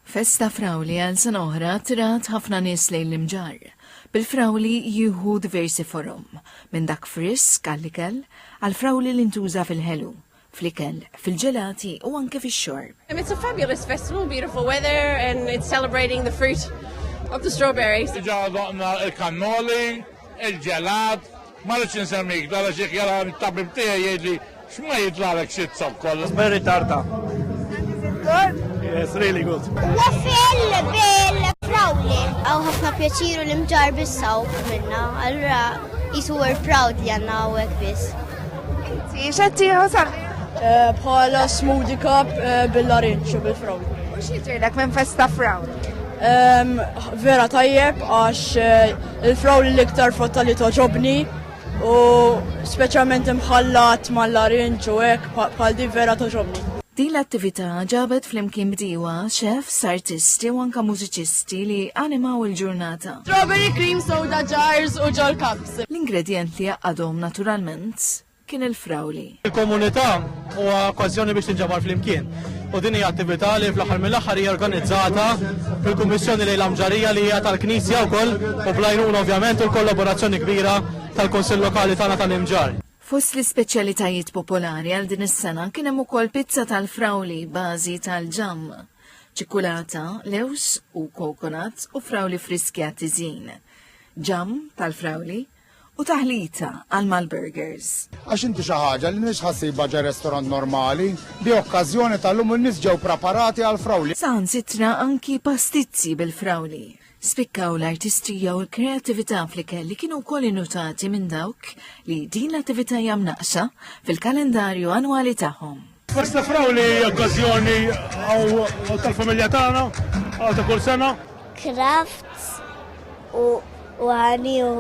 Festa Frawli għal sena oħra tirat ħafna nies lejn l-imġar. Bil-Frawli jieħu diversi forum, minn dak frisk għall-ikel għal Frawli li ntuża fil-ħelu, fl-ikel, fil-ġelati u anke fix-xorb. It's a fabulous festival, beautiful weather, and it's celebrating the fruit of the strawberries. Ġadna il-kannoli, il-ġelat, ma rridx insemmik, dara xi jara t-tabib tiegħi jgħidli x'ma jitlalek xi zokkol. Very tarta. Yes, really good. Waffel bil-Frawli. Għaw ħafna pjaċiru l-imġar bissaw minna, allura jisu we're proud li għanna għawek bis. Xatti ħosalli? Bħala smoothie cup bil-larinċu bil-Frawli. U xieġirdek minn Festa Frawli? Vera tajjeb għax il-Frawli l-iktar fotta li toġobni u speċjalment imħallat mal-larinċu hekk bħal di vera toġobni. Din l-attività ġabet flimkien bdiewa, chefs, artisti u anka mużiċisti li animaw il-ġurnata. Strawberry cream soda jars u ġol cups. L-ingredient li għadhom naturalment kien il-Frawli. Il-komunità huwa okkażjoni biex tinġabar flimkien. U din hija attività li fl-aħħar mill-aħħar hija organizzata fil-Kummissjoni lejn l-Amġarija li hija tal-Knisja wkoll u blajnuna ovvjament u l-kollaborazzjoni kbira tal-Kunsill Lokali tagħna tal-Imġar. Fost l-ispeċjalitajiet popolari għal din is-sena kien hemm ukoll pizza tal-Frawli bażi tal-ġamm, ċikkulata, lews u kokonat u Frawli friski għat-tiżin, ġamm tal-Frawli u taħlita għal mal-burgers. Għax inti xi ħaġa li mhix ħassiba ġa restorant normali, di okkażjoni tal-lum in-nies ġew preparati għal Frawli. Saħansitra anki pastizzi bil-Frawli. Spikkaw l-artistija u l-kreativita fl-ikel li kienu wkoll innutati minn dawk li din l-attività hija mnaqsa fil-kalendarju annwali tagħhom. Festa Frawli okkażjoni għaw tal-familja tagħna, għaw ta' kull sena. Crafts u għani u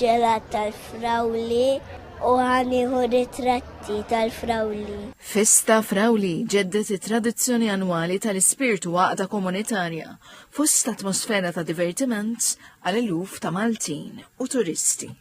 ġelat tal-Frawli u għani u ritratti tal-Frawli. Festa Frawli ġeddet it-tradizzjoni annwali tal-ispirtu għaqda komunitarja fost atmosfera ta' divertiment għal eluf ta' Maltin u turisti.